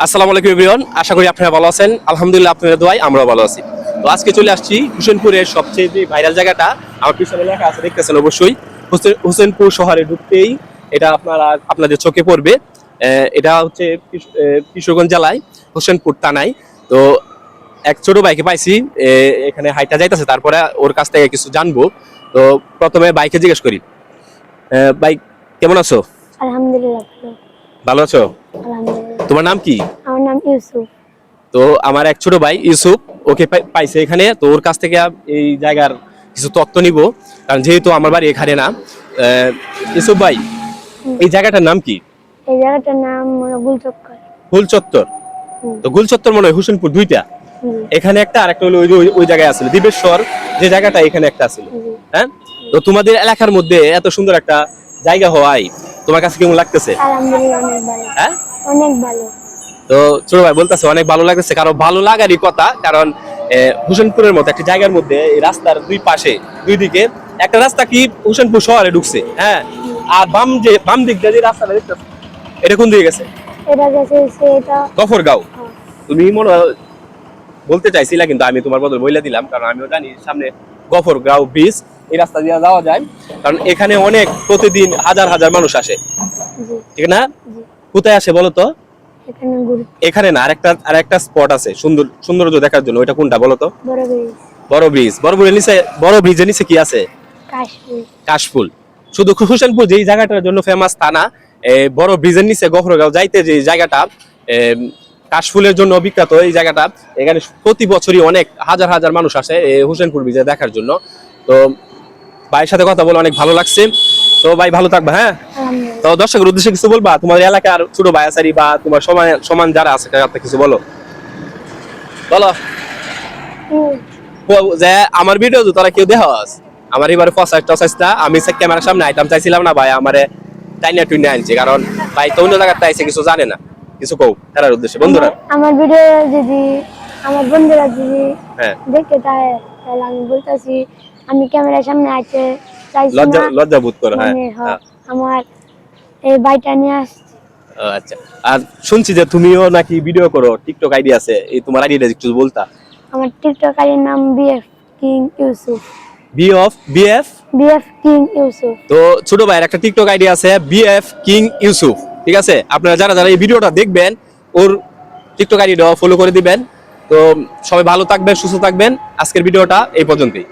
আসসালামু আলাইকুম এভরিওয়ান, আশা করি আপনারা ভালো আছেন। আলহামদুলিল্লাহ আপনাদের দোয়ায় আমরাও ভালো আছি। তো আজকে চলে আসছি হোসেনপুরের সবচেয়ে যে ভাইরাল জায়গাটা, আমার পিছনে লেখা আছে দেখতেছেন অবশ্যই, হোসেনপুর শহরে ঢুকতেই এটা আপনাদের চোখে পড়বে। এটা হচ্ছে কিশোরগঞ্জ জেলায় হোসেনপুর থানায়। তো এক ছোট ভাইকে পাইছি, এখানে হাইটা যাইতেছে, তারপরে ওর কাছ থেকে কিছু জানবো। তো প্রথমে বাইকে জিজ্ঞেস করি, ভাই কেমন আছো? আলহামদুলিল্লাহ ভালো। ভালো আছো? আলহামদুলিল্লাহ। তোমার নাম কি? আমার নাম ইউসুফ। তো আমার এক ছোট ভাই ইউসুফ, ওকে পাইছে এখানে। তো ওর কাছ থেকে এই জায়গার কিছু তথ্য নিব, কারণ যেহেতু আমার বাড়ি এখানে না। ইউসুফ ভাই, এই জায়গাটার নাম কি? এই জায়গাটার নাম গুলচক্কর। গুল চত্বর। তো গুল চত্বর মনে হয় হোসেনপুর দুইটা, এখানে একটা আর একটা হলো ওই জায়গায় আছে দিবেশ্বর, যে জায়গাটা এখানে একটা আছে। হ্যাঁ, তো তোমাদের এলাকার মধ্যে এত সুন্দর একটা জায়গা হওয়ায় তোমার কাছে কেমন লাগতেছে? আলহামদুলিল্লাহ অনেক ভালো। হ্যাঁ, অনেক ভালো। তো ছোট ভাই বলতেছে অনেক ভালো লাগতেছে, কারণ ভালো লাগারই কথা। কারণ হোসেনপুরের মতো একটা জায়গার মধ্যে এই রাস্তার দুই পাশে দুই দিকে একটা রাস্তা কি হোসেনপুর শহরে ঢুকছে, হ্যাঁ, আর বাম দিক দিয়ে যে রাস্তাটা দেখতেছে, এটা কোন দিকে গেছে? এটা গেছে এটা গফরগাঁও। তুমি মনে বলতে চাইছিলা, কিন্তু আমি তোমার বদল বইলা দিলাম, কারণ আমিও জানি সামনে গফরগাঁও ব্রিজ, এই রাস্তা দিয়ে যাওয়া যায়। কারণ এখানে অনেক প্রতিদিন হাজার হাজার মানুষ আসে, জি ঠিক না? জি। কোথায় আসে বলো তো? এখানে এখানে না, আরেকটা স্পট আছে সৌন্দর্য দেখার জন্য। ওইটা কোনটা বলো তো? বড় ব্রিজ। বড় ব্রিজের নিচে কি আছে? কাশফুল। কাশফুল। শুধু হোসেনপুর যেই জায়গাটার জন্য ফেমাস তা না, বড় ব্রিজের নিচে গফরগাঁও যাইতে যে জায়গাটা কাশফুলের জন্য বিখ্যাত, এই জায়গাটা এখানে প্রতি বছরই অনেক হাজার হাজার মানুষ আসে হোসেনপুর ব্রিজে দেখার জন্য। তো ভাইয়ের সাথে কথা বলে অনেক ভালো লাগছে। তো ভাই ভালো থাকবে। হ্যাঁ, তো দর্শকের উদ্দেশ্যে কিছু বলবা? তোমার এলাকার ছোট ভাই আসারি বা তোমার সমান যারা আছে তাদের কিছু বলো। যে আমার ভিডিও তো তারা কেউ দেখাস, আমার এবারে ফসাইস্তা আমি ক্যামেরার সামনে আইতাম চাইছিলাম না ভাই, আমারে টাইনা টুইনা আনছে, কারণ ভাই তো অন্য জায়গাতে আইছে, কিছু জানে না। কিছু কও তার উদ্দেশ্যে বন্ধুরা। আমার ভিডিও যদি আমার বন্ধুরা যদি হ্যাঁ, দেখতে চায় তাহলে আমি বলতাছি আমি ক্যামেরার সামনে আইতে চাইছি না, লজ্জা বোধ করো। হ্যাঁ, আমার এই বাইটা নিয়ে আসছি। আচ্ছা। আর শুনছি যে তুমিও নাকি ভিডিও করো, টিকটক আইডি আছে, এই তোমার আইডিটা একটু বলতা? আমার টিকটক আইডির নাম BF king Yusuf. BF king Yusuf. তো ছোট ভাইয়ের একটা টিকটক আইডি আছে বিএফ কিং ইউসুফ, ঠিক আছে? আপনারা যারা যারা এই ভিডিওটা দেখবেন ওর টিকটক আইডিটা ফলো করে দিবেন। তো সবাই ভালো থাকবেন, সুস্থ থাকবেন। আজকের ভিডিওটা এই পর্যন্তই।